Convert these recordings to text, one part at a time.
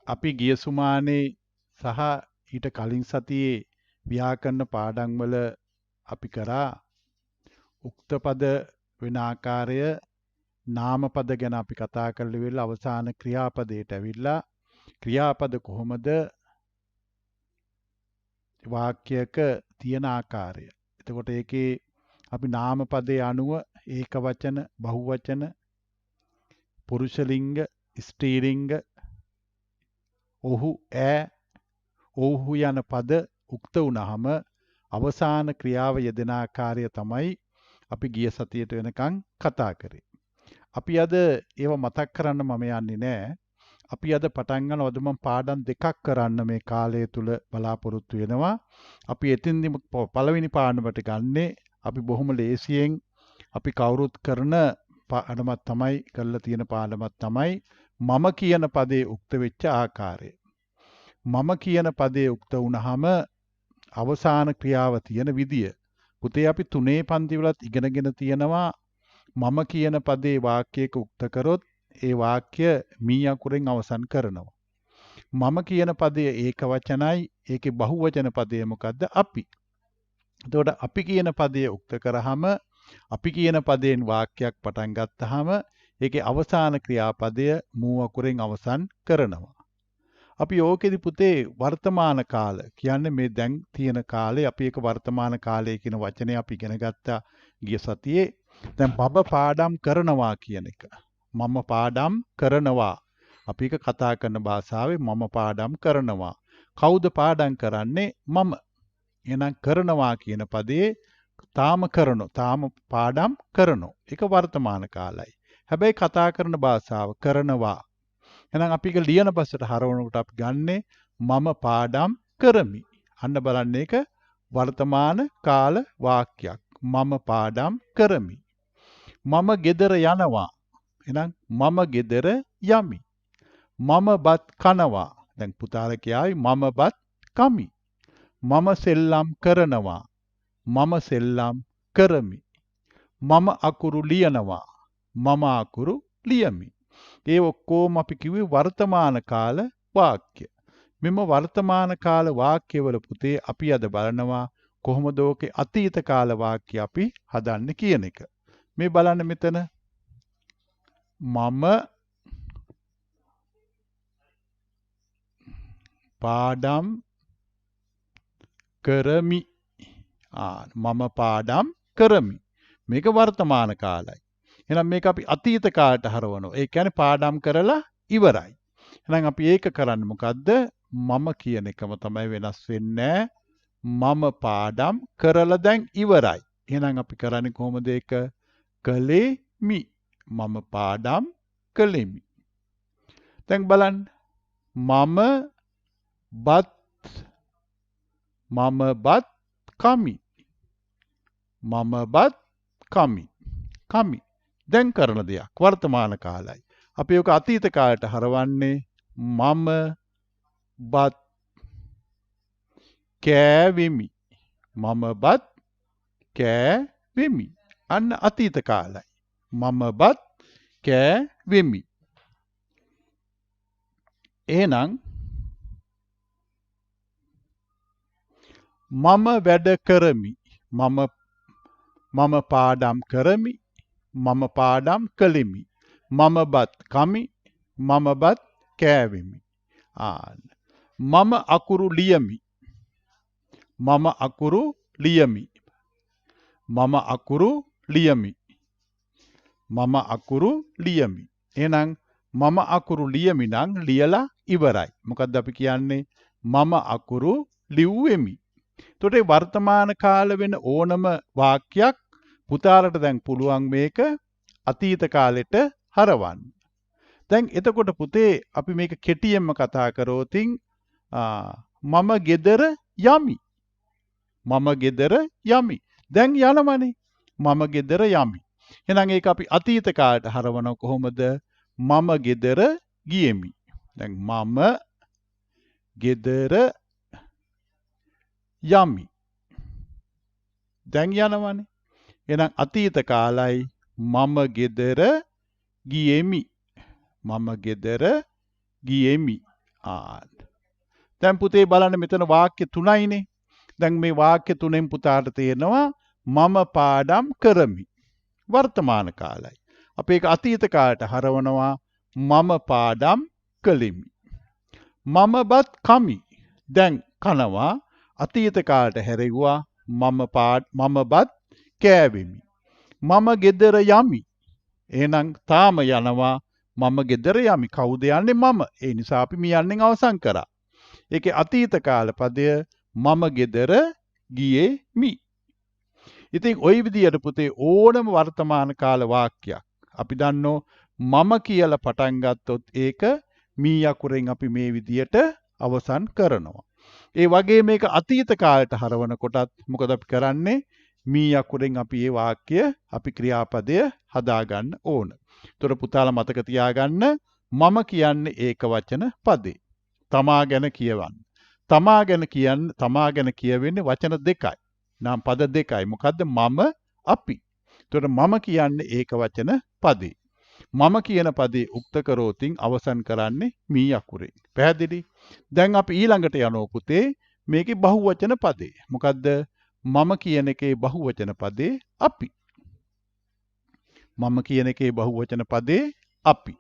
අපි ගිය සුමානේ සහ ඊට කලින් සතියේ ව්‍යාකරණ පාඩම් වල අපි කරා උක්ත පද වෙන ආකාරය නාම පද ගැන අපි කතා කරලා ඉවරලා අවසාන ක්‍රියාපදයට ඇවිල්ලා ක්‍රියාපද කොහොමද වාක්‍යයක තියෙන ආකාරය. එතකොට ඒකේ අපි නාම පදේ අනුව ඒක වචන, බහුවචන, පුරුෂ ලිංග, ස්ත්‍රී ලිංග, ඔහු, ඈ, ඔව්හු යන පද උක්ත වුණාම අවසාන ක්‍රියාව යෙදෙන ආකාරය තමයි අපි ගිය සතියට වෙනකන් කතා කරේ. අපි අද ඒව මතක් කරන්න මම යන්නේ නැහැ. අපි අද පටන් ගන්නවද මම පාඩම් දෙකක් කරන්න මේ කාලය තුල බලාපොරොත්තු වෙනවා. අපි එතින්දි පළවෙනි පාඩමට ගන්නේ අපි බොහොම ලේසියෙන් අපි කවුරුත් කරන පාඩමක් තමයි කරලා තියෙන පාඩමක් තමයි මම කියන පදේ උක්ත වෙච්ච ආකාරය. මම කියන පදේ උක්ත වුණාම අවසාන ක්‍රියාව තියෙන විදිය. පුතේ අපි 3 පන්ති වලත් ඉගෙනගෙන තියෙනවා මම කියන පදේ වාක්‍යයක උක්ත කරොත් ඒ වාක්‍ය මී අකුරෙන් අවසන් කරනවා. මම කියන පදයේ ඒක වචනයි ඒකේ බහුවචන පදය මොකද්ද? අපි. එතකොට අපි කියන පදයේ උක්ත කරාම අපි කියන පදයෙන් වාක්‍යයක් පටන් ගත්තාම ඒකේ අවසාන ක්‍රියාපදය මූ අකුරෙන් අවසන් කරනවා. අපි ඕකෙදි පුතේ වර්තමාන කාල කියන්නේ මේ දැන් තියෙන කාලේ අපි ඒක වර්තමාන කාලය කියන වචනේ අපි ඉගෙන ගත්තා ගිය සතියේ. දැන් මම පාඩම් කරනවා කියන එක. මම පාඩම් කරනවා. අපි ඒක කතා කරන භාෂාවේ මම පාඩම් කරනවා. කවුද පාඩම් කරන්නේ? මම. එහෙනම් කරනවා කියන පදේ තාම කරනෝ. තාම පාඩම් කරනෝ. ඒක වර්තමාන කාලයි. හැබැයි කතා කරන භාෂාව කරනවා. එහෙනම් අපි ඒක ලියන පස්සට හරවනකොට අපි ගන්නෙ මම පාඩම් කරමි. අන්න බලන්න ඒක වර්තමාන කාල වාක්‍යයක්. මම පාඩම් කරමි. මම ගෙදර යනවා. එහෙනම් මම ගෙදර යමි. මම බත් කනවා. දැන් පුතාලා කියාවි මම බත් කමි. මම සෙල්ලම් කරනවා. මම සෙල්ලම් කරමි. මම අකුරු ලියනවා. මම අකුරු ලියමි. ඒ ඔක්කොම අපි කිව්වේ වර්තමාන කාල වාක්‍ය. මෙම වර්තමාන කාල වාක්‍යවල පුතේ අපි අද බලනවා කොහොමද ඕකේ අතීත කාල වාක්‍ය අපි හදන්නේ කියන එක. මේ බලන්න මෙතන මම පාඩම් කරමි. මම පාඩම් කරමි. මේක වර්තමාන කාලයි. එහෙනම් මේක අපි අතීත කාලයට හරවනවා. ඒ කියන්නේ පාඩම් කරලා ඉවරයි. එහෙනම් අපි ඒක කරන්නේ මොකද්ද? මම කියන එකම තමයි වෙනස් වෙන්නේ. මම පාඩම් කරලා දැන් ඉවරයි. එහෙනම් අපි කරන්නේ කොහොමද ඒක? කළෙමි. මම පාඩම් කළෙමි. දැන් බලන්න. මම බත් කමි. මම බත් කමි. කමි. දැන් කරන දෙයක් වර්තමාන කාලයි. අපි ඔක අතීත කාලයට හරවන්නේ මම බත් කෑවෙමි. මම බත් කෑවෙමි. අන්න අතීත කාලයි. මම බත් කෑවෙමි. එහෙනම් මම වැඩ කරමි. මම පාඩම් කරමි. මම පාඩම් කළෙමි. මම බත් කමි. මම බත් කෑවෙමි. මම අකුරු ලියමි. මම අකුරු ලියමි. මම අකුරු ලියමි. මම අකුරු ලියමි. එහෙනම් මම අකුරු ලියමි නම් ලියලා ඉවරයි. මොකද්ද අපි කියන්නේ? මම අකුරු ලිව්වෙමි. එතකොට වර්තමාන කාල වෙන ඕනම වාක්‍යයක් පුතාලට දැන් පුළුවන් මේක අතීත කාලෙට හරවන්න. දැන් එතකොට පුතේ අපි මේක කෙටියෙන්ම කතා කරෝතින් මම ගෙදර යමි. මම ගෙදර යමි. දැන් යනවනේ. මම ගෙදර යමි. එහෙනම් ඒක අපි අතීත කාලයට හරවන කොහොමද? මම ගෙදර ගියෙමි. දැන් මම ගෙදර යමි. දැන් යනවනේ. එහෙනම් අතීත කාලයි මම ගෙදර ගියෙමි. මම ගෙදර ගියෙමි. දැන් පුතේ බලන්න මෙතන වාක්‍ය 3යිනේ. දැන් මේ වාක්‍ය 3න් පුතාට තේරෙනවා මම පාඩම් කරමි. වර්තමාන කාලයි. අපි ඒක අතීත කාලයට හරවනවා මම පාඩම් කළෙමි. මම බත් කමි. දැන් කනවා අතීත කාලයට හැරෙව්වා මම බත් කෑවෙමි. මම ගෙදර යමි. එහෙනම් තාම යනවා මම ගෙදර යමි. කවුද යන්නේ? මම. ඒ නිසා අපි මේ යන්නෙන් අවසන් කරා. ඒකේ අතීත කාල පදය මම ගෙදර ගියේ මි. ඉතින් ওই විදියට පුතේ ඕනම වර්තමාන කාල වාක්‍යයක් අපි දන්නෝ මම කියලා පටන් ගත්තොත් ඒක මී අකුරෙන් අපි මේ විදියට අවසන් කරනවා. ඒ වගේ මේක අතීත කාලයට හරවන කොටත් මොකද අපි කරන්නේ? මී අකුරෙන් අපි මේ වාක්‍ය අපි ක්‍රියාපදය හදාගන්න ඕන. ඒතර පුතාලා මතක තියාගන්න මම කියන්නේ ඒක වචන පදේ. තමා ගැන කියවන්න. තමා ගැන කියවෙන්නේ වචන දෙකයි. නම් පද දෙකයි. මොකද්ද? මම අපි. ඒතර මම කියන්නේ ඒක වචන පදේ. මම කියන පදේ උක්ත කරෝතින් අවසන් කරන්නේ මී අකුරේ. පැහැදිලි? දැන් අපි ඊළඟට යනවා පුතේ මේකේ බහුවචන පදේ. මොකද්ද? මම කියන එකේ බහුවචන පදේ අපි. මම කියන එකේ බහුවචන පදේ අපි.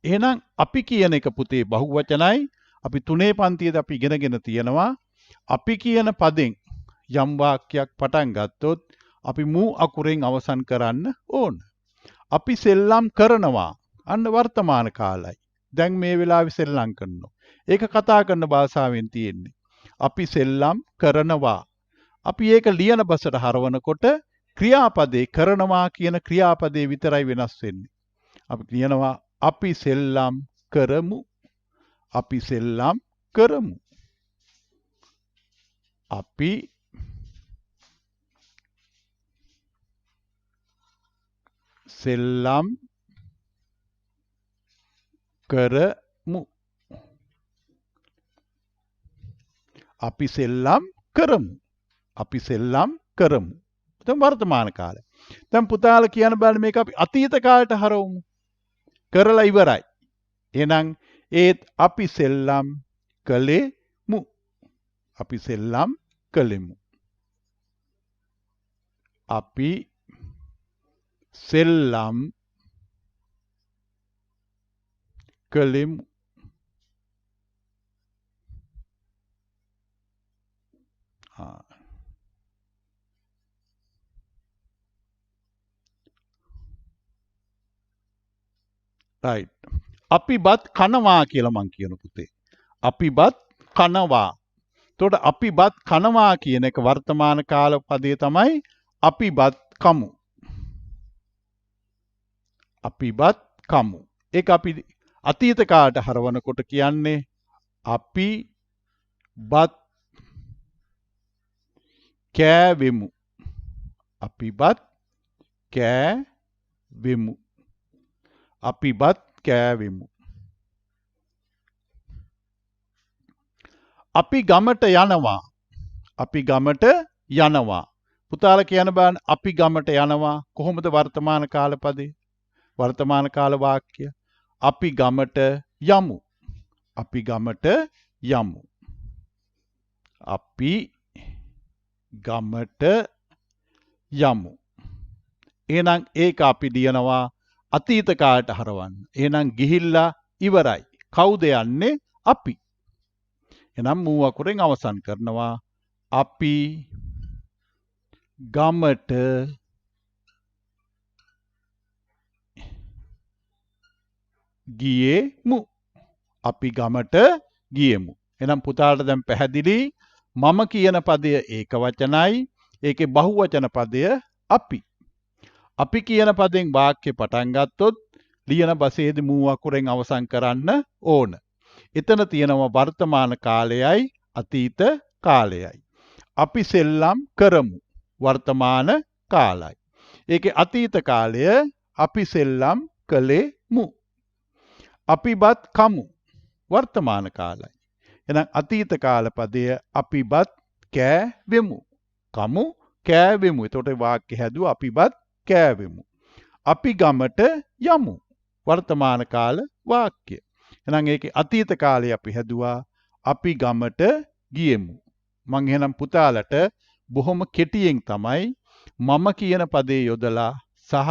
එහෙනම් අපි කියන එක පුතේ බහුවචනයි. අපි 3 පන්තියේදී අපි ඉගෙනගෙන තියෙනවා අපි කියන පදෙන් යම් වාක්‍යයක් පටන් ගත්තොත් අපි මූ අකුරෙන් අවසන් කරන්න ඕන. අපි සෙල්ලම් කරනවා. අන්න වර්තමාන කාලයි. දැන් මේ වෙලාවේ සෙල්ලම් කරනවා. ඒක කතා කරන භාෂාවෙන් තියෙන්නේ. අපි සෙල්ලම් කරනවා. අපි ඒක ලියන බසට හරවනකොට ක්‍රියාපදේ කරනවා කියන ක්‍රියාපදේ විතරයි වෙනස් වෙන්නේ. අපි කියනවා අපි සෙල්ලම් කරමු. අපි සෙල්ලම් කරමු. අපි සෙල්ලම් කරමු. අපි සෙල්ලම් කරමු. අපි සෙල්ලම් කරමු. දැන් වර්තමාන කාලය. දැන් පුතාලා කියන බෑ මේක අපි අතීත කාලයට හරවමු. කරලා ඉවරයි. එහෙනම් ඒත් අපි සෙල්ලම් කළෙමු. අපි සෙල්ලම් කළෙමු. අපි සෙල්ලම් කළෙමු. right. අපි බත් කනවා කියලා මං කියන පුතේ. අපි බත් කනවා. එතකොට අපි බත් කනවා කියන එක වර්තමාන කාල පදේ තමයි අපි බත් කමු. අපි බත් කමු. ඒක අපි අතීත කාලයට හරවනකොට කියන්නේ අපි බත් කෑවෙමු. අපි බත් කෑවෙමු. අපි බත් කෑවෙමු. අපි ගමට යනවා. අපි ගමට යනවා. පුතාලා කියන බෑන අපි ගමට යනවා කොහොමද වර්තමාන කාල පදේ? වර්තමාන කාල වාක්‍ය. අපි ගමට යමු. අපි ගමට යමු. අපි ගමට යමු. එහෙනම් ඒක අපි ලියනවා අතීත කාලයට හරවන්න. එහෙනම් ගිහිල්ලා ඉවරයි. කවුද යන්නේ? අපි. එහෙනම් මූ අකුරෙන් අවසන් කරනවා. අපි ගමට ගියෙමු. අපි ගමට ගියෙමු. එහෙනම් පුතාලට දැන් පැහැදිලි මම කියන පදය ඒක වචනයි. ඒකේ බහුවචන පදය අපි. අපි කියන පදෙන් වාක්‍ය පටන් ගත්තොත් ලියන බසේදී මූ අකුරෙන් අවසන් කරන්න ඕන. එතන තියෙනවා වර්තමාන කාලයයි අතීත කාලයයි. අපි සෙල්ලම් කරමු. වර්තමාන කාලයි. ඒකේ අතීත කාලය අපි සෙල්ලම් කළෙමු. අපි බත් කමු. වර්තමාන කාලයි. එහෙනම් අතීත කාල පදය අපි බත් කෑවෙමු. කමු කෑවෙමු. එතකොට වාක්‍ය හැදුවා අපි බත් කෑවෙමු. අපි ගමට යමු. වර්තමාන කාල වාක්‍ය. එහෙනම් ඒකේ අතීත කාලේ අපි හැදුවා අපි ගමට ගියෙමු. මං එහෙනම් පුතාලට බොහොම කෙටියෙන් තමයි මම කියන පදේ යොදලා සහ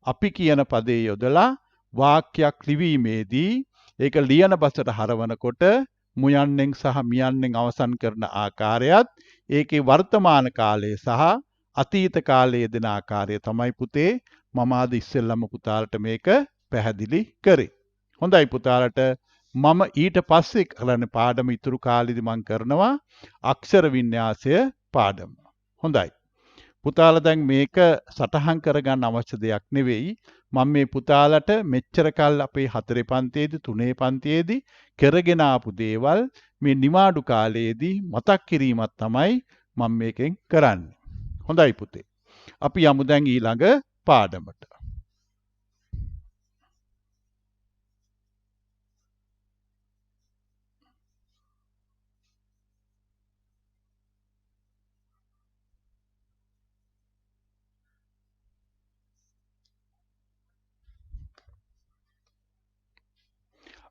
අපි කියන පදේ යොදලා වාක්‍යයක් ලිවීමේදී ඒක ලියන බසට හරවනකොට මුයන්නෙන් සහ මියන්නෙන් අවසන් කරන ආකාරයත් ඒකේ වර්තමාන කාලයේ සහ අතීත කාලයේ දෙන ආකාරය තමයි පුතේ මම අද ඉස්සෙල්ලම පුතාලට මේක පැහැදිලි කරේ. හොඳයි පුතාලට මම ඊට පස්සේ කරන පාඩම ඉතුරු කාලෙදි මම කරනවා අක්ෂර වින්‍යාසය පාඩම. හොඳයි. පුතාලා දැන් මේක සටහන් කරගන්න අවශ්‍ය දෙයක් නෙවෙයි. මම මේ පුතාලට මෙච්චර කල් අපේ 4 පන්තියේදී 3 පන්තියේදී කරගෙන ආපු දේවල් මේ නිවාඩු කාලයේදී මතක් කිරීමක් තමයි මම මේකෙන් කරන්නේ. හොඳයි පුතේ. අපි යමු දැන් ඊළඟ පාඩමට.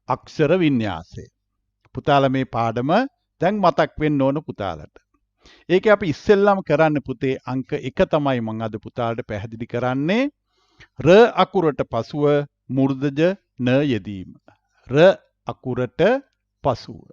අක්ෂර වින්‍යාසය. පුතාලා මේ පාඩම දැන් මතක් වෙන්න ඕන පුතාලට. ඒකේ අපි ඉස්සෙල්ලාම කරන්න පුතේ අංක 1 තමයි මම අද පුතාලට පැහැදිලි කරන්නේ. ර අකුරට පසුව මුර්ධජ න යෙදීම. ර අකුරට පසුව.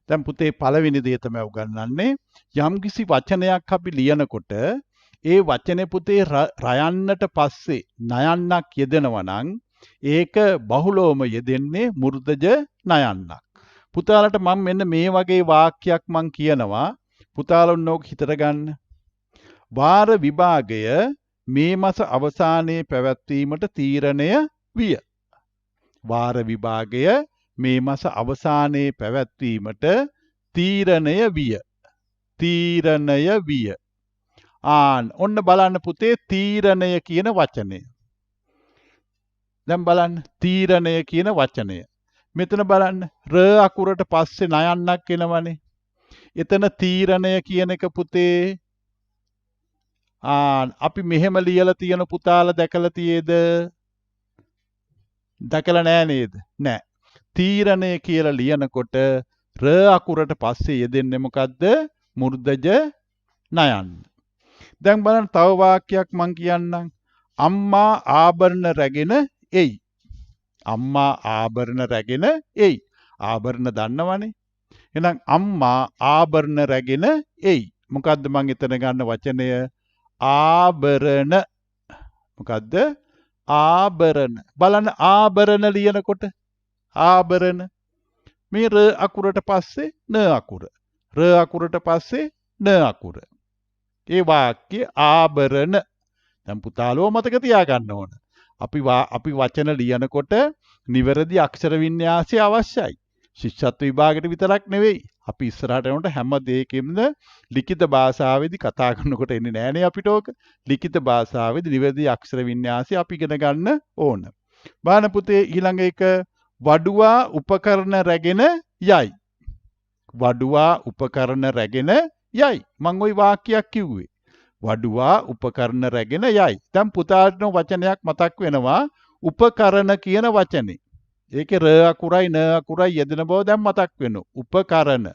දැන් පුතේ පළවෙනි දේ තමයි උගන්වන්නේ යම්කිසි වචනයක් අපි ලියනකොට ඒ වචනේ පුතේ රයන්නට පස්සේ නයන්නක් යෙදෙනවා නම් ඒක බහුලවම යෙදෙන්නේ මුර්ධජ නයන්නක්. පුතාලට මම මෙන්න මේ වගේ වාක්‍යයක් මම කියනවා. පුතාලොන්න ඕක හිතට ගන්න. වාර විභාගය මේ මාස අවසානයේ පැවැත්වීමට තීරණය විය. වාර විභාගය මේ මාස අවසානයේ පැවැත්වීමට තීරණය විය. තීරණය විය. ඔන්න බලන්න පුතේ තීරණය කියන වචනය. දැන් බලන්න තීරණය කියන වචනය. මෙතන බලන්න ර අකුරට පස්සේ නයන්නක් එනවනේ. එතන තීරණය කියන එක පුතේ අපි මෙහෙම ලියලා තියෙන පුතාලා දැකලා තියේද? දැකලා නෑ නේද? නෑ. තීරණය කියලා ලියනකොට ර අකුරට පස්සේ යෙදෙන්නේ මොකද්ද? මුර්ධජ නයන්න. දැන් බලන්න තව වාක්‍යයක් මම කියන්නම්. අම්මා ආභරණ රැගෙන එයි. අම්මා ආභරණ රැගෙන එයි. ආභරණ දන්නවනේ. එහෙනම් අම්මා ආභරණ රැගෙන එයි. මොකද්ද මම එතන ගන්න වචනය? ආභරණ. මොකද්ද? ආභරණ. බලන්න ආභරණ ලියනකොට ආභරණ මේ ර අකුරට පස්සේ න අකුර. ර අකුරට පස්සේ න අකුර. ඒ වාක්‍ය ආභරණ. දැන් පුතාලෝ මතක තියාගන්න ඕන. අපි වචන ලියනකොට නිවැරදි අක්ෂර වින්‍යාසය අවශ්‍යයි. ශිෂ්‍යත්ව විභාගයට විතරක් නෙවෙයි. අපි ඉස්සරහට යනකොට හැම දෙයකින්ම ලිඛිත භාෂාවේදී කතා කරනකොට එන්නේ නෑනේ අපිට ඕක. ලිඛිත භාෂාවේදී නිවැරදි අක්ෂර වින්‍යාසය අපි ඉගෙන ගන්න ඕන. බාන පුතේ ඊළඟ එක වඩුවා උපකරණ රැගෙන යයි. වඩුවා උපකරණ රැගෙන යයි. මම ওই වාක්‍යයක් කිව්වේ. වඩුවා උපකරණ රැගෙන යයි. දැන් පුතාට වචනයක් මතක් වෙනවා උපකරණ කියන වචනේ. ඒකේ ර අකුරයි න අකුරයි යෙදෙන බව දැන් මතක් වෙනවා. උපකරණ.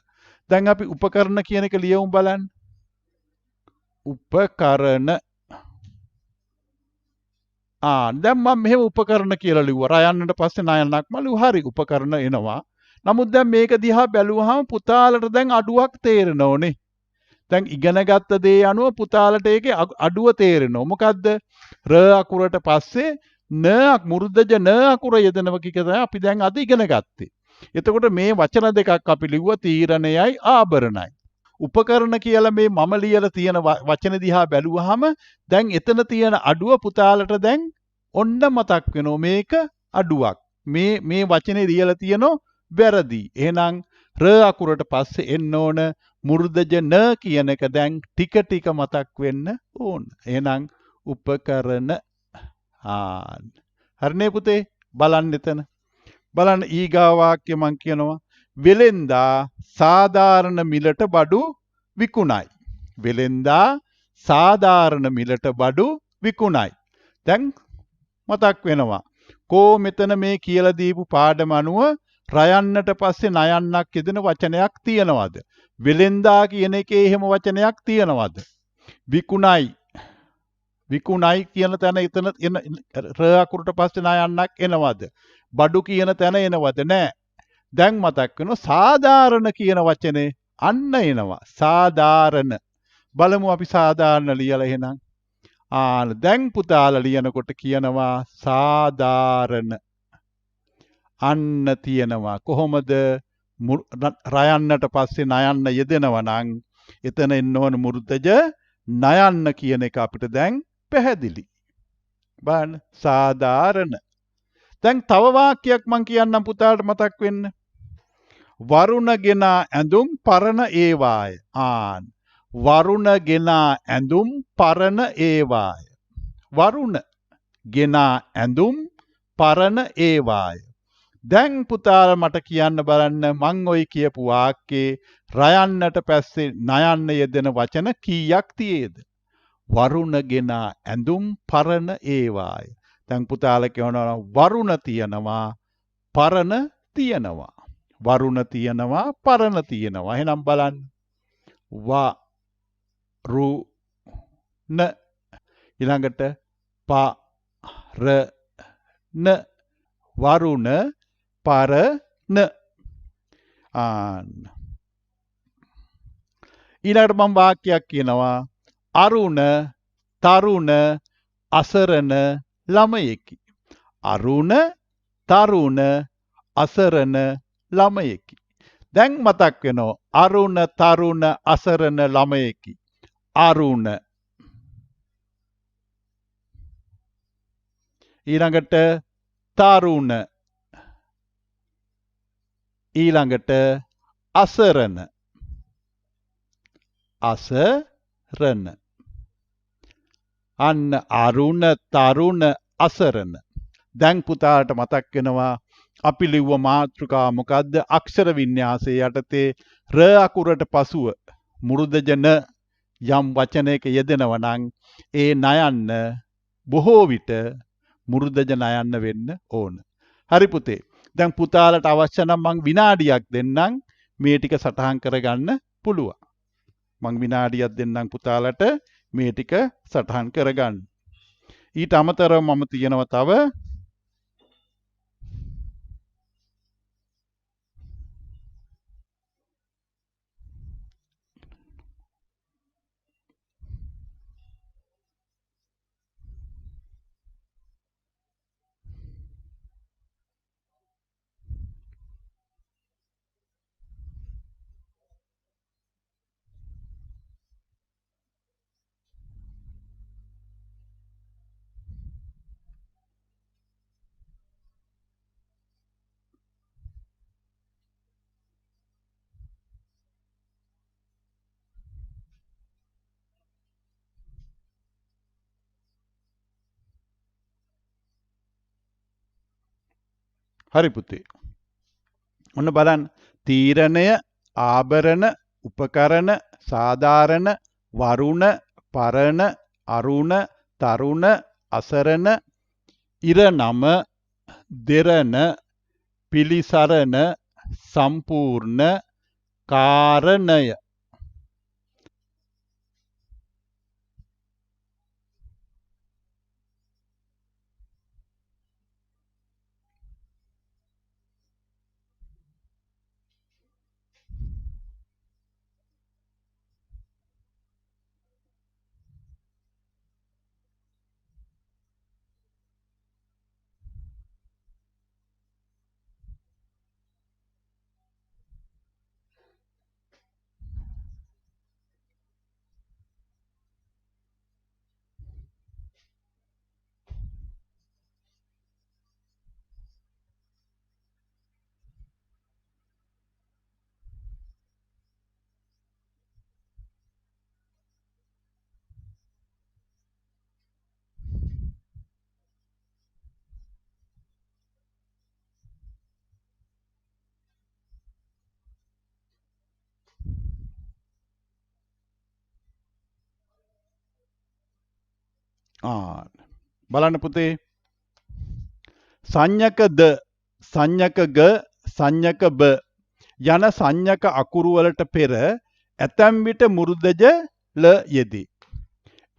දැන් අපි උපකරණ කියන එක ලියමු බලන්න. උපකරණ. දැන් මම මෙහෙම උපකරණ කියලා ලිව්වා. රයන්නට පස්සේ නයන්නක් මලු හරි උපකරණ එනවා. නමුත් දැන් මේක දිහා බැලුවාම පුතාලට දැන් අඩුවක් තේරෙනවනේ. දැන් ඉගෙනගත්ත දේ අනුව පුතාලට ඒකේ අඩුව තේරෙනවා. මොකද්ද? ර අකුරට පස්සේ මුර්ධජ න අකුර යෙදෙනවා කිය අපි දැන් අද ඉගෙන ගත්තේ. එතකොට මේ වචන දෙකක් අපි ලිව්වා තීරණයයි ආභරණයි. උපකරණ කියලා මේ මම ලියලා තියෙන වචන දිහා බැලුවාම දැන් එතන තියෙන අඩුව පුතාලට දැන් ඔන්න මතක් වෙනවා මේක අඩුවක්. මේ වචනේ ලියලා තියෙන වැරදි. එහෙනම් ර අකුරට පස්සේ එන්න ඕන මුර්ධජ න කියන එක දැන් ටික ටික මතක් වෙන්න ඕන. එහෙනම් උපකරණ හරිනේ පුතේ බලන්න එතන. බලන්න ඊගා වාක්‍ය මං කියනවා වෙලෙන්දා සාධාරණ මිලට බඩු විකුණයි. වෙලෙන්දා සාධාරණ මිලට බඩු විකුණයි. දැන් මතක් වෙනවා. කෝ මෙතන මේ කියලා දීපු පාඩම අනුව රයන්නට පස්සේ නයන්නක් යෙදෙන වචනයක් තියනවද? වෙලෙන්දා කියන එකේ එහෙම වචනයක් තියනවද? විකුණයි විකුණයි කියන තැන එතන ර අකුරට පස්සේ නයන්නක් එනවද? බඩු කියන තැන එනවද? නෑ. දැන් මතක් වෙනවා සාධාරණ කියන වචනේ අන්න එනවා. සාධාරණ. බලමු අපි සාධාරණ ලියලා එහෙනම්. දැන් පුතාලා ලියනකොට කියනවා සාධාරණ. අන්න තියෙනවා. කොහොමද? රයන්නට පස්සේ නයන්න යෙදෙනවා නම් එතන එන්න ඕන මුර්ධජ නයන්න කියන එක අපිට දැන් පැහැදිලි. බලන්න සාධාරණ. දැන් තව වාක්‍යයක් මං කියන්නම් පුතාට මතක් වෙන්න. වරුණගෙන ඇඳුම් පරණ ඒවාය. වරුණගෙන ඇඳුම් පරණ ඒවාය. වරුණගෙන ඇඳුම් පරණ ඒවාය. දැන් පුතාලා මට කියන්න බලන්න මං ඔය කියපු වාක්‍යේ රයන්නට පස්සේ නයන්න යෙදෙන වචන කීයක් තියේද? වරුණගෙන ඇඳුම් පරණ ඒවාය. දැන් පුතාලා කියනවා වරුණ තියනවා පරණ තියනවා. වරුණ තියනවා පරණ තියනවා. එහෙනම් බලන්න. වරුණ ඊළඟට පරණ වරුණ පරණ ඊළඟට මම වාක්‍යයක් කියනවා අරුණ තරුණ අසරණ ළමයෙකි. අරුණ තරුණ අසරණ ළමයෙකි. දැන් මතක් වෙනවා අරුණ තරුණ අසරණ ළමයෙකි. අරුණ ඊළඟට තරුණ ඊළඟට අසරණ අසරණ අන්න අරුණ තරුණ අසරණ. දැන් පුතාට මතක් වෙනවා අපි ලිව්ව මාතෘකා මොකද්ද? අක්ෂර වින්‍යාසයේ යටතේ ර අකුරට පසුව මුරුදජන යම් වචනයක යෙදෙනවා නම් ඒ නයන්න බොහෝ විට මුරුදජ නයන්න වෙන්න ඕන. හරි පුතේ. දැන් පුතාලට අවශ්‍ය නම් මං විනාඩියක් දෙන්නම් මේ ටික සටහන් කරගන්න පුළුවන්. මං විනාඩියක් දෙන්නම් පුතාලට මේ ටික සටහන් කරගන්න. ඊට අමතරව මම තියෙනවා තව හරි පුතේ. ඔන්න බලන්න තීරණය ආභරණ උපකරණ සාධාරණ වරුණ පරණ අරුණ තරුණ අසරණ ඉරනම දෙරණ පිලිසරණ සම්පූර්ණ කාරණය. බලන්න පුතේ සංඥක ද සංඥක ග සංඥක බ යන සංඥක අකුරු වලට පෙර ඇතැම් විට මුරුදජ ල යෙදී.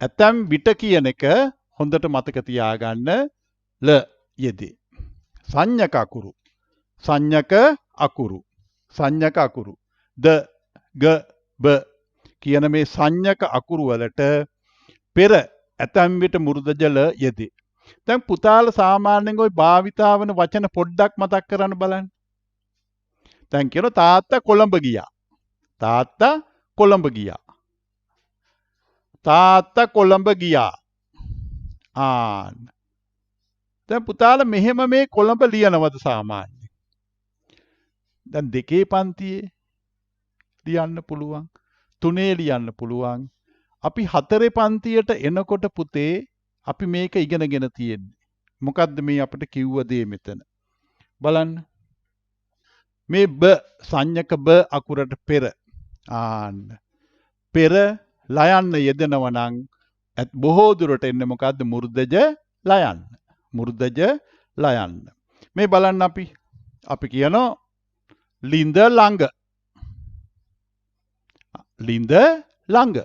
ඇතැම් විට කියන එක හොඳට මතක තියාගන්න ල යෙදී. සංඥක අකුරු සංඥක අකුරු ද ග බ කියන මේ සංඥක අකුරු වලට පෙර ඇතැම් විට මුරුදජ ල යෙදී. දැන් පුතාලා සාමාන්‍යයෙන් ওই භාවිතා වන වචන පොඩ්ඩක් මතක් කරන්න බලන්න. දැන් කියන තාත්තා කොළඹ ගියා. තාත්තා කොළඹ ගියා. තාත්තා කොළඹ ගියා. දැන් පුතාලා මෙහෙම මේ කොළඹ ලියනවද සාමාන්‍යයෙන්? දැන් දෙකේ පන්තියේ ලියන්න පුළුවන්. තුනේ ලියන්න පුළුවන්. අපි හතරේ පන්තියට එනකොට පුතේ අපි මේක ඉගෙනගෙන තියෙන්නේ. මොකද්ද මේ අපිට කිව්ව දේ මෙතන? බලන්න. මේ බ සංඥක බ අකුරට පෙර පෙර ලයන්න යෙදෙනවා නම් බොහෝ දුරට එන්නේ මොකද්ද? මුර්ධජ ලයන්න. මුර්ධජ ලයන්න. මේ බලන්න අපි කියනවා ලිඳ ළඟ. ලිඳ ළඟ.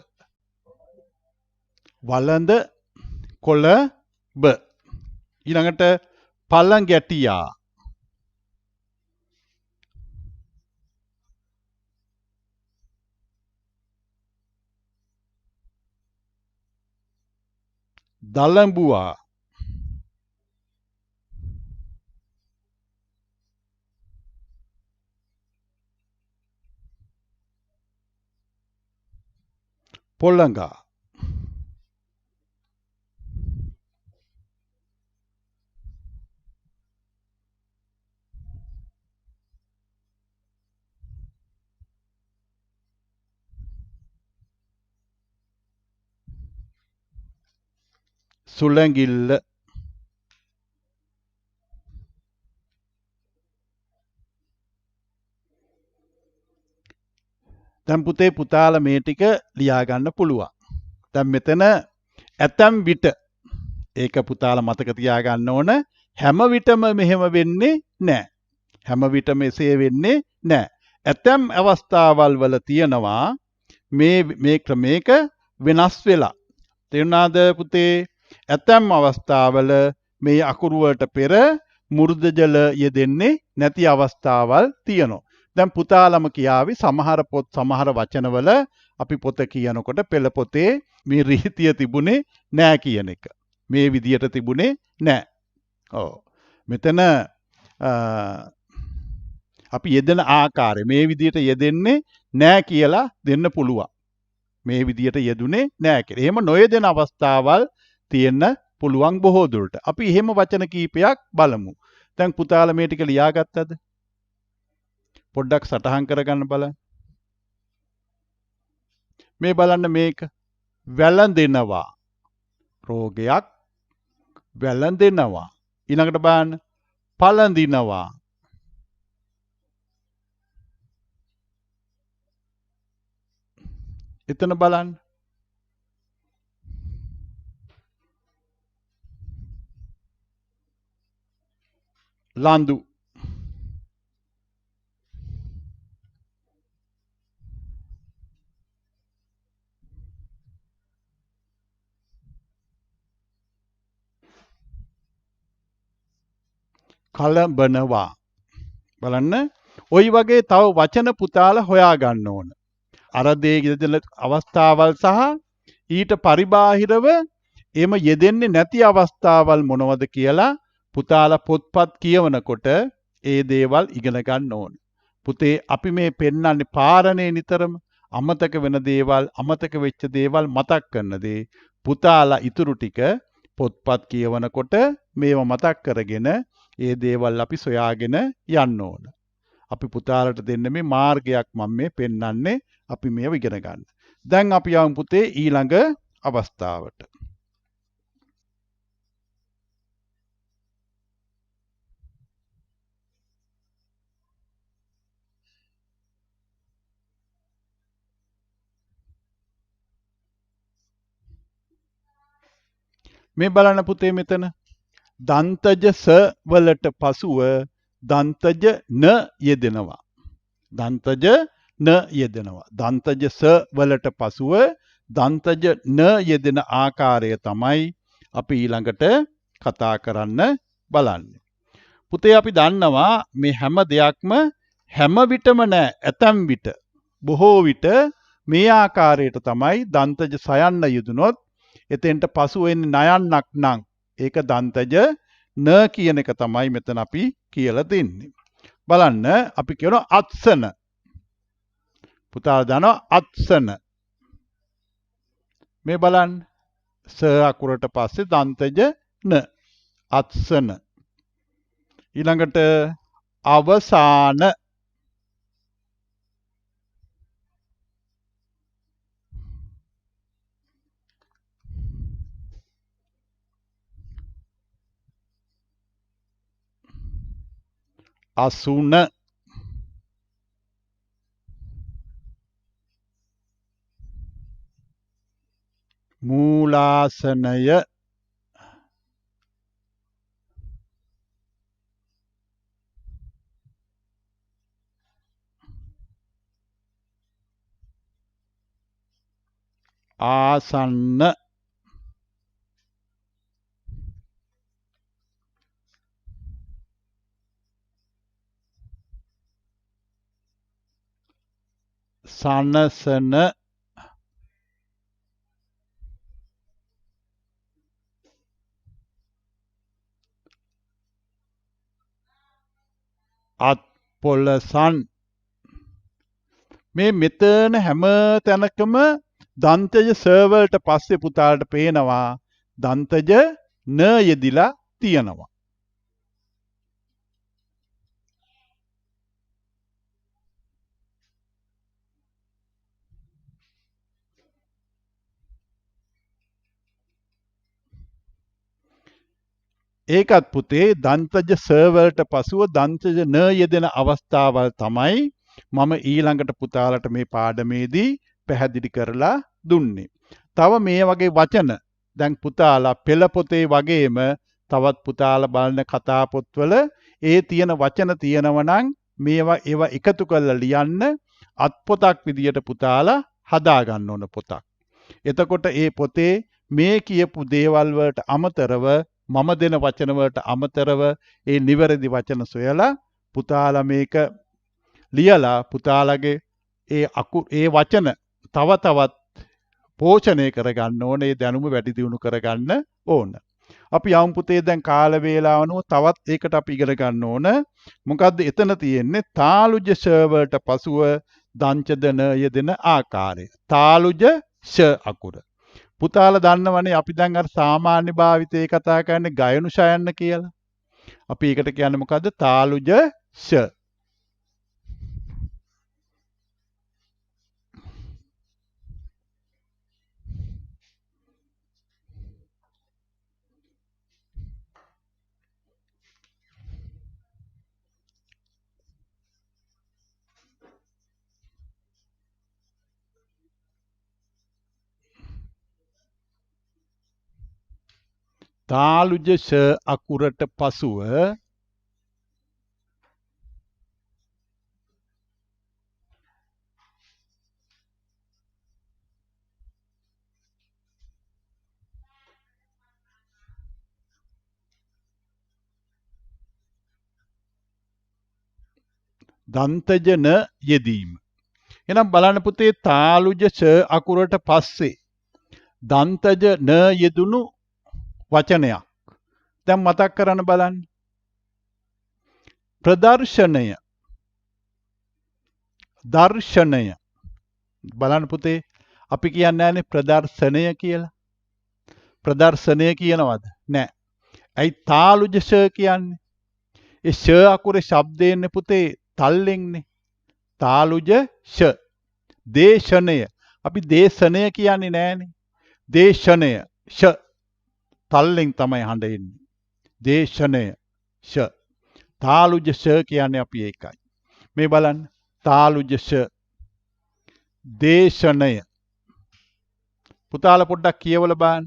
වළඳ කොළඹ. ඊළඟට පළඟැටියා. දලඹුවා. පොළඟා. සුළඟිල්ල. දැන් පුතේ පුතාලා මේ ටික ලියා ගන්න පුළුවන්. දැන් මෙතන ඇතැම් විට ඒක පුතාලා මතක තියාගන්න ඕන හැම විටම මෙහෙම වෙන්නේ නැහැ. හැම විටම එසේ වෙන්නේ නැහැ. ඇතැම් අවස්ථාවල් වල තියෙනවා මේ ක්‍රමයක වෙනස් වෙලා. තේරුණාද පුතේ? ඇතැම් අවස්ථාවල මේ අකුරු වලට පෙර මුර්ධජල යෙදෙන්නේ නැති අවස්ථාවල් තියෙනවා. දැන් පුතාලම කියාවි සමහර පොත් සමහර වචනවල අපි පොත කියනකොට පෙළ පොතේ මේ රීතිය තිබුණේ නෑ කියන එක. මේ විදියට තිබුණේ නෑ. ඔව්. මෙතන අපි යෙදෙන ආකාරය මේ විදියට යෙදෙන්නේ නෑ කියලා දෙන්න පුළුවන්. මේ විදියට යෙදුනේ නෑ කියලා. එහෙම නොයෙදෙන අවස්ථාවල් තියෙන්න පුළුවන් බොහෝ දුරට. අපි එහෙම වචන කීපයක් බලමු. දැන් පුතාලා මේ ටික ලියාගත්තද? පොඩ්ඩක් සටහන් කරගන්න බලන්න. මේ බලන්න මේක වැළඳෙනවා. රෝගයක් වැළඳෙනවා. ඊළඟට බලන්න පළඳිනවා. එතන බලන්න. ලඳු. කලබනවා. බලන්න ওই වගේ තව වචන පුතාලා හොයා ගන්න ඕන. අර දේ යෙදෙන අවස්ථාවල් සහ ඊට පරිබාහිරව එම යෙදෙන්නේ නැති අවස්ථාවල් මොනවද කියලා පුතාලා පොත්පත් කියවනකොට ඒ දේවල් ඉගෙන ගන්න ඕන. පුතේ අපි මේ පෙන්වන්නේ පාරණේ නිතරම අමතක වෙන දේවල් අමතක වෙච්ච දේවල් මතක් කරන දේ පුතාලා ඉතුරු ටික පොත්පත් කියවනකොට මේව මතක් කරගෙන ඒ දේවල් අපි සොයාගෙන යන්න ඕන. අපි පුතාලට දෙන්න මේ මාර්ගයක් මම මේ පෙන්වන්නේ අපි මේව ඉගෙන ගන්න. දැන් අපි යමු පුතේ ඊළඟ අවස්ථාවට. මේ බලන්න පුතේ මෙතන දන්තජ ස වලට පසුව දන්තජ න යෙදෙනවා. දන්තජ න යෙදෙනවා. දන්තජ ස වලට පසුව දන්තජ න යෙදෙන ආකාරය තමයි අපි ඊළඟට කතා කරන්න බලන්නේ. පුතේ අපි දන්නවා මේ හැම දෙයක්ම හැම විටම නෑ, ඇතැම් විට බොහෝ විට මේ ආකාරයට තමයි දන්තජ සයන්න යෙදුනොත් එතෙන්ට පසු වෙන්නේ නයන්නක් නම් ඒක දන්තජ න කියන එක තමයි මෙතන අපි කියලා දෙන්නේ. බලන්න අපි කියනවා අත්සන. පුතාලා දන්නවා අත්සන. මේ බලන්න ස අකුරට පස්සේ දන්තජ න අත්සන. ඊළඟට අවසාන. අසුන. මූලාසනය. ආසන්න. සනසන. අත්පොලසන්. මේ මෙතන හැම තැනකම දන්තජ ස වලට පස්සේ පුතාලට පේනවා දන්තජ න යෙදිලා තියෙනවා. ඒකත් පුතේ දන්තජ ස වලට පසුව දන්තජ න යෙදෙන අවස්ථාවල් තමයි මම ඊළඟට පුතාලට මේ පාඩමේදී පැහැදිලි කරලා දුන්නේ. තව මේ වගේ වචන දැන් පුතාලා පෙළ පොතේ වගේම තවත් පුතාලා බලන කතා පොත්වල ඒ තියෙන වචන තියෙනව නම් ඒවා එකතු කරලා ලියන්න අත්පොතක් විදියට පුතාලා හදා ගන්න ඕන පොතක්. එතකොට ඒ පොතේ මේ කියපු දේවල් වලට අමතරව මම දෙන වචන වලට අමතරව ඒ නිවැරදි වචන සොයලා පුතාලා මේක ලියලා පුතාලගේ ඒ වචන තව තවත් පෝෂණය කරගන්න ඕන, ඒ දැනුම වැඩි දියුණු කරගන්න ඕන. අපි යමු පුතේ දැන් කාල වේලාව අනුව තවත් ඒකට අපි ඉගෙන ගන්න ඕන. මොකද්ද එතන තියෙන්නේ? තාලුජ ෂ වලට පසුව දංචද න යෙදෙන ආකාරය. තාලුජ ෂ අකුර. පුතාලා දන්නවනේ අපි දැන් අර සාමාන්‍ය භාවිතයේ කතා කරන්නේ ගයනු ෂයන්න කියලා. අපි ඒකට කියන්නේ මොකද්ද? තාලුජ ෂ. තාලුජ ෂ අකුරට පසුව දන්තජ න යෙදීම. එහෙනම් බලන්න පුතේ තාලුජ ෂ අකුරට පස්සේ දන්තජ න යෙදුණු වචනයක්. දැන් මතක් කරන්න බලන්න. ප්‍රදර්ශනය. දර්ශනය. බලන්න පුතේ අපි කියන්නේ නැහැනේ ප්‍රදර්ශනය කියලා. ප්‍රදර්ශනය කියනවද? නෑ. ඇයි තාලුජ ෂ කියන්නේ? ඒ ෂ අකුරේ ශබ්දයන්නේ පුතේ තල්ලෙන්නේ. තාලුජ ෂ. දේශනය. අපි දේශනය කියන්නේ නෑනේ. දේශනය ෂ. තල්ලෙන් තමයි හඬ එන්නේ. දේශනය ෂ. තාලුජ ෂ කියන්නේ අපි ඒකයි. මේ බලන්න. තාලුජ ෂ. දේශනය. පුතාලා පොඩ්ඩක් කියවලා බලන්න.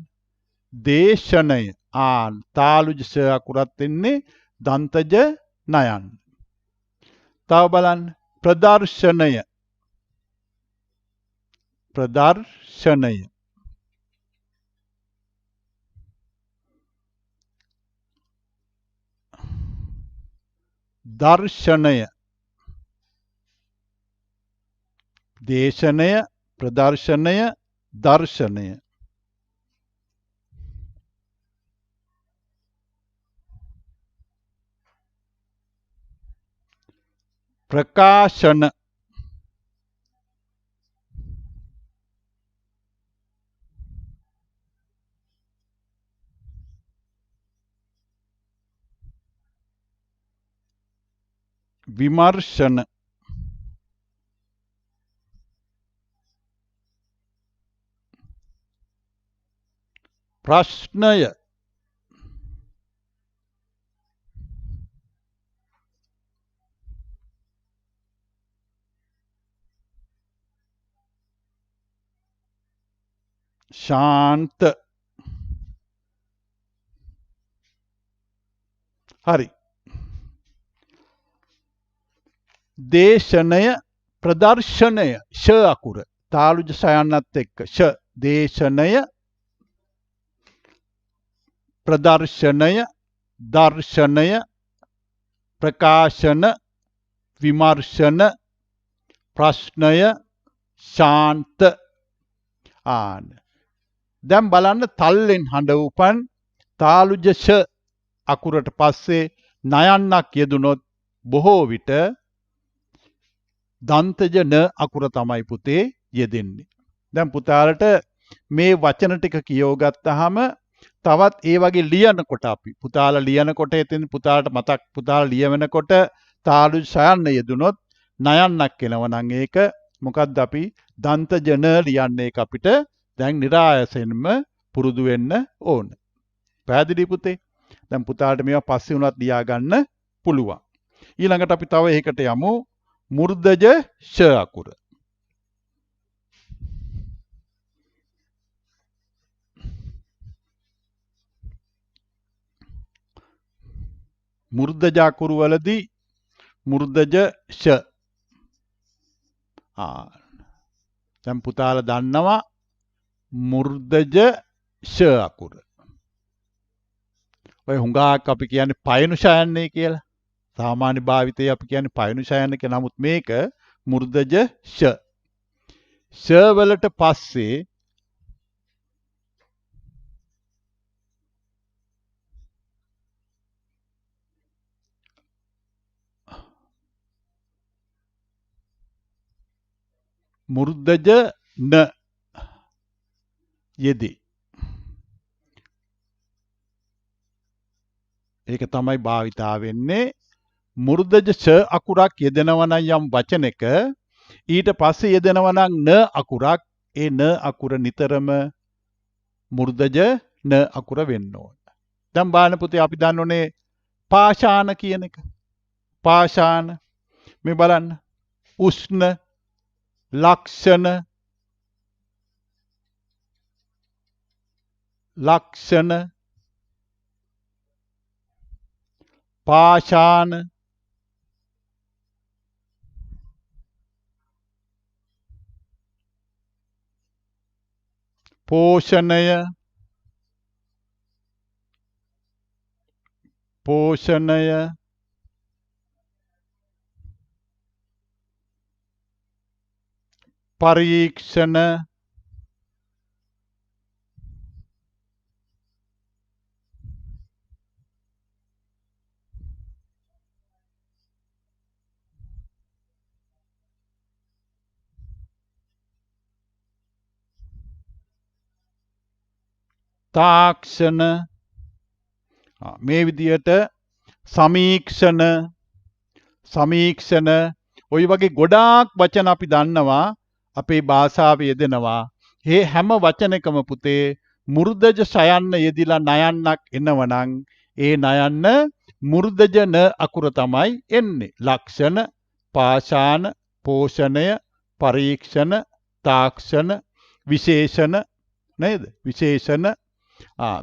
දේශනය තාලුජ ශ අකුරත් වෙන්නේ දන්තජ නයන්. තව බලන්න ප්‍රදර්ශනය දර්ශනය දේශනය ප්‍රදර්ශනය දර්ශනය ප්‍රකාශන විමර්ශන ප්‍රශ්නය ශාන්ත හරි දේශනය ප්‍රදර්ශනය ශ අකුර තාලුජ සයන්නත් එක්ක ශ දේශනය ප්‍රදර්ශනය දර්ශනය ප්‍රකාශන විමර්ශන ප්‍රශ්නය ශාන්ත දැන් බලන්න තල්ලෙන් හඬ උපන් තාලුජ ශ අකුරට පස්සේ නයන්නක් යෙදුනොත් බොහෝ විට දන්තජ න අකුර තමයි පුතේ යෙදෙන්නේ. දැන් පුතාලට මේ වචන ටික කියව ගත්තාම තවත් ඒ වගේ ලියනකොට අපි පුතාලා ලියනකොට එතෙන් පුතාලට මතක් පුතාලා ලියවෙනකොට තාලුජ සයන්න යෙදුනොත් නයන්නක් එනවා නම් ඒක මොකද්ද අපි දන්තජ න ලියන්නේ ඒක අපිට දැන් નિરાයසෙන්ම පුරුදු වෙන්න ඕන. පැහැදිලි පුතේ? දැන් පුතාලට මේවා පස්සේ උනත් ලියා ගන්න පුළුවන්. ඊළඟට අපි තව එකකට යමු. මුර්ධජ ශ අකුර. මුර්ධජ අකුරු වලදී මුර්ධජ ශ. දැන් පුතාලා දන්නවා මුර්ධජ ශ අකුර. ඔය හුඟක් අපි කියන්නේ පයනු ශයන්නේ කියලා. සාමාන්‍ය භාවිතයේ අපි කියන්නේ පයනු ශයන්න කියලා. නමුත් මේක මුර්ධජ ශ. ශ වලට පස්සේ මුර්ධජ න යෙදේ. ඒක තමයි භාවිතා වෙන්නේ. මුර්ධජ ශ අකුරක් යෙදෙනවා නම් යම් වචනයක ඊට පස්සේ යෙදෙනවා නම් න අකුරක් ඒ න අකුර නිතරම මුර්ධජ න අකුර වෙන්න ඕන. දැන් බලන්න පුතේ අපි දන්නෝනේ පාෂාණ කියන එක. පාෂාණ මේ බලන්න උෂ්ණ ලක්ෂණ පාෂාණ පෝෂණය පරීක්ෂණ තාක්ෂණ මේ විදියට සමීක්ෂණ ඔය වගේ ගොඩාක් වචන අපි දන්නවා අපේ භාෂාවේ යෙදෙනවා. මේ හැම වචනයකම පුතේ මුර්ධජ සයන්න යෙදිලා නයන්නක් එනවනම් ඒ නයන්න මුර්ධජ න අකුර තමයි එන්නේ. ලක්ෂණ පාෂාණ පෝෂණය පරීක්ෂණ තාක්ෂණ විශේෂණ නේද? විශේෂණ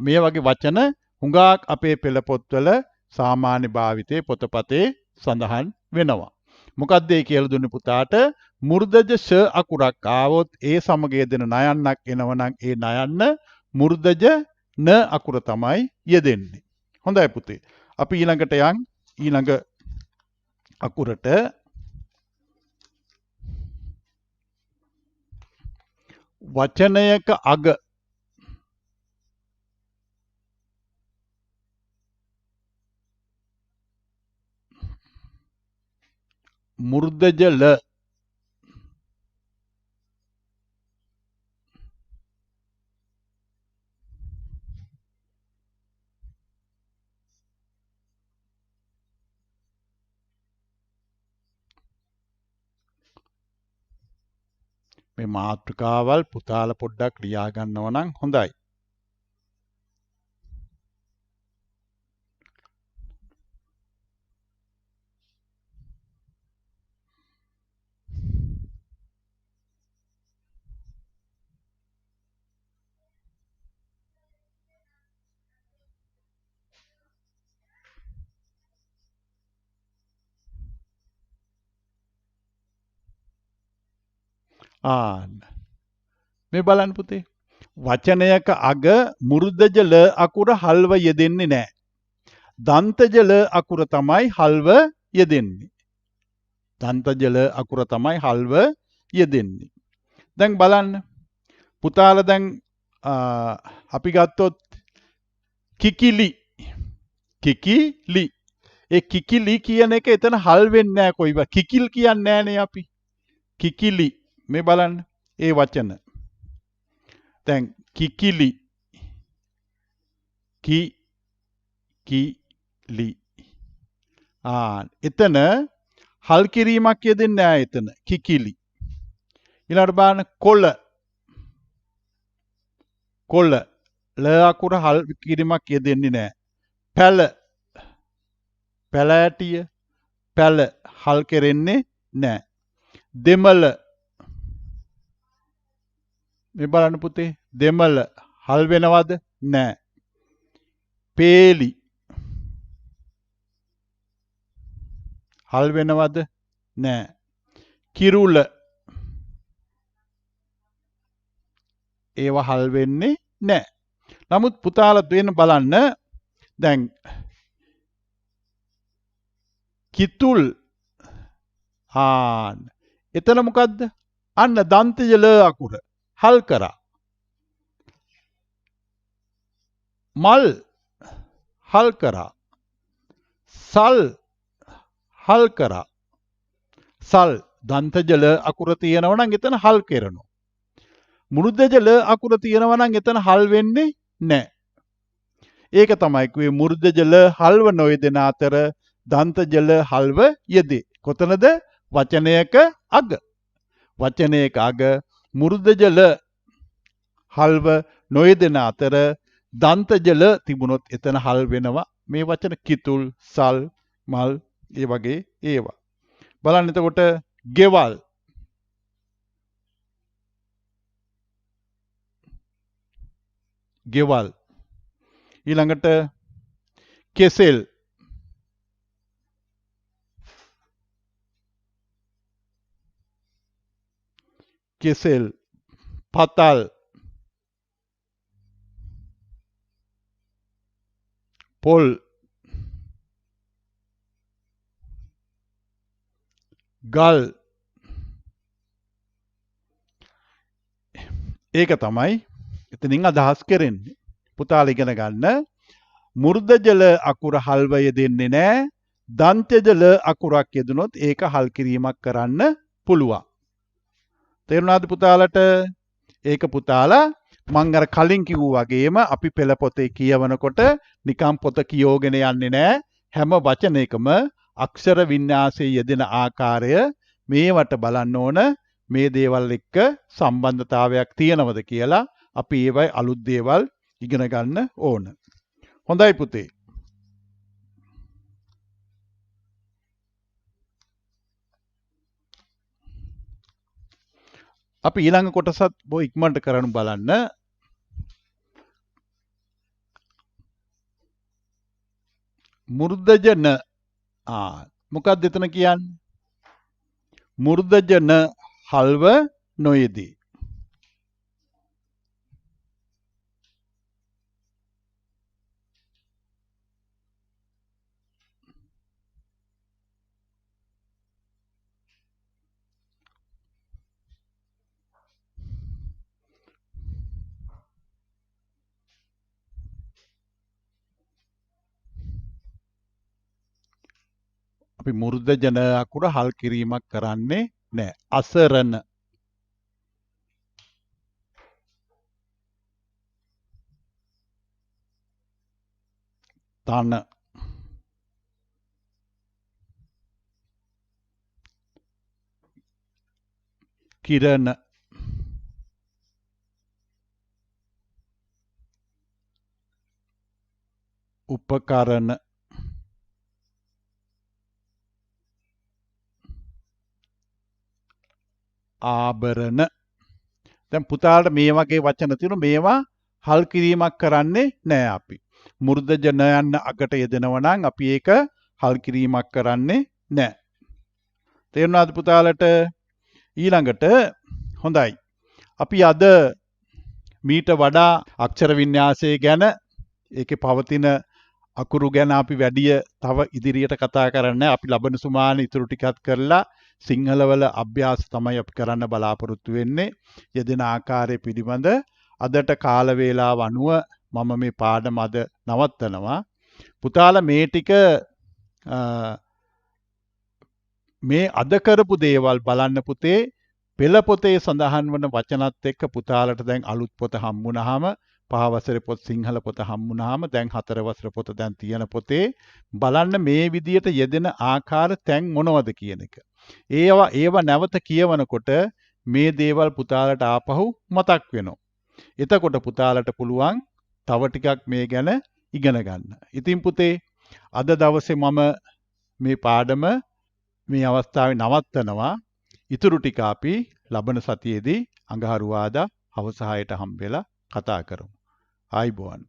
මේ වගේ වචන හුඟක් අපේ පෙළ පොත්වල සාමාන්‍ය භාවිතයේ පොතපතේ සඳහන් වෙනවා. මොකක්ද ඒ කියලා දුන්නේ පුතාට? මුර්ධජ ෂ අකුරක් ආවොත් ඒ සමග යෙදෙන නයන්නක් එනවනම් ඒ නයන්න මුර්ධජ න අකුර තමයි යෙදෙන්නේ. හොඳයි පුතේ. අපි ඊළඟට යන් ඊළඟ අකුරට වචනයක අග මුර්ධජ ල මේ මාතෘකාවල් පුතාලා පොඩ්ඩක් ලියා ගන්නව නම් හොඳයි. මේ බලන්න පුතේ. වචනයක අග මුර්ධජ ල අකුර හල්ව යෙදෙන්නේ නැහැ. දන්තජ ල අකුර තමයි හල්ව යෙදෙන්නේ. දන්තජ ල අකුර තමයි හල්ව යෙදෙන්නේ. දැන් බලන්න. පුතාලා දැන් අපි ගත්තොත් කිකිලි. කිකිලි. ඒ කිකිලි කියන එක එතන හල් වෙන්නේ නැහැ කොයිවත්. කිකිල් කියන්නේ නැහනේ අපි. කිකිලි. මේ බලන්න. ඒ වචන. දැන් කිකිලි. කිකිලි. එතන හල් කිරීමක් යෙදෙන්නේ නැහැ එතන. කිකිලි. ඊළඟට බලන්න කොළ. කොළ. ල අකුර හල් කිරීමක් යෙදෙන්නේ නැහැ. පැල. පැලෑටිය. පැල හල් කෙරෙන්නේ නැහැ. දෙමළ. මේ බලන්න පුතේ. දෙමළ හල් වෙනවද? නැහැ. පේලි. හල් වෙනවද? නැහැ. කිරුල. ඒවා හල් වෙන්නේ නැහැ. නමුත් පුතාලා දෙන්න බලන්න දැන් කිතුල් එතන මොකද්ද? අන්න දන්තජ ල අකුර හල් කරා. මල් හල් කරා. සල් හල් කරා. සල් දන්තජ ල අකුර තියෙනවා නම් එතන හල් කරනවා. මුර්ධජ ල අකුර තියෙනවා නම් එතන හල් වෙන්නේ නැහැ. ඒක තමයි කිව්වේ මුර්ධජ ල හල්ව නොයෙදෙන අතර දන්තජ ල හල්ව යෙදේ. කොතනද? වචනයක අග. වචනයක අග මුර්ධජ ල හල්ව නොයෙදෙන අතර දන්තජ ල තිබුණොත් එතන හල් වෙනවා. මේ වචන කිතුල්, සල්, මල් ඒ වගේ ඒවා. බලන්න එතකොට ගෙවල්. ගෙවල්. ඊළඟට කෙසෙල්. කෙසෙල්. පතල්. පොල්. ගල්. ඒක තමයි එතනින් අදහස් කරන්නේ. පුතාලා ඉගෙන ගන්න මුර්ධජ ල අකුර හල්ව යෙදෙන්නේ නැහැ. දන්තජ ල අකුරක් යෙදුනොත් ඒක හල් කිරීමක් කරන්න පුළුවන්. තේරුණාද පුතාලට? ඒක පුතාලා මං අර කලින් කිව්වා වගේම අපි පෙළ පොතේ කියවනකොට නිකම් පොත කියෝගෙන යන්නේ නැහැ. හැම වචනයකම අක්ෂර වින්‍යාසයේ යෙදෙන ආකාරය මේවට බලන්න ඕන. මේ දේවල් එක්ක සම්බන්ධතාවයක් තියෙනවද කියලා අපි ඒවයි අලුත් දේවල් ඉගෙන ගන්න ඕන. හොඳයි පුතේ. අපි ඊළඟ කොටසත් බොහොම ඉක්මනට කරන්න බලන්න. මුර්ධජන මොකක්ද එතන කියන්නේ? මුර්ධජන හල්ව නොයේදී. අපි මුර්ධජන අකුර හල් කිරීමක් කරන්නේ නැහැ. අසරණ තන කිරණ උපකරණ ආභරණ. දැන් පුතාලට මේ වගේ වචන තියෙනවා. මේවා හල් කිරීමක් කරන්නේ නැහැ අපි. මුර්ධජන යන්න අකට යෙදෙනවා නම් අපි ඒක හල් කිරීමක් කරන්නේ නැහැ. තේරුණාද පුතාලට? ඊළඟට හොඳයි. අපි අද මීට වඩා අක්ෂර වින්‍යාසය ගැන ඒකේ පවතින අකුරු ගැන අපි වැඩි තව ඉදිරියට කතා කරන්නේ. අපි ලබන සුමානේ ඉතුරු ටිකත් කරලා සිංහල වල අභ්‍යාස තමයි අපි කරන්න බලාපොරොත්තු වෙන්නේ. යෙදෙන ආකාරය පිළිබඳ අදට කාල වේලාව අනුව මම මේ පාඩම අද නවත්තනවා. පුතාලා මේ ටික මේ අද කරපු දේවල් බලන්න පුතේ. පෙළ පොතේ සඳහන් වන වචනත් එක්ක පුතාලට දැන් අලුත් පොත හම්බුනහම 5 වසරේ පොත් සිංහල පොත හම්බුනහම දැන් 4 වසර පොත දැන් තියෙන පොතේ බලන්න මේ විදියට යෙදෙන ආකාර තැන් මොනවද කියන එක. ඒවා නැවත කියවනකොට මේ දේවල් පුතාලට ආපහු මතක් වෙනවා. එතකොට පුතාලට පුළුවන් තව ටිකක් මේ ගැන ඉගෙන ගන්න. ඉතින් පුතේ අද දවසේ මම මේ පාඩම මේ අවස්ථාවේ නවත්තනවා. ඉතුරු ටික අපි ලබන සතියේදී අඟහරුවාදා හවස 6ට හම්බෙලා කතා කරමු. ආයිබෝවන්.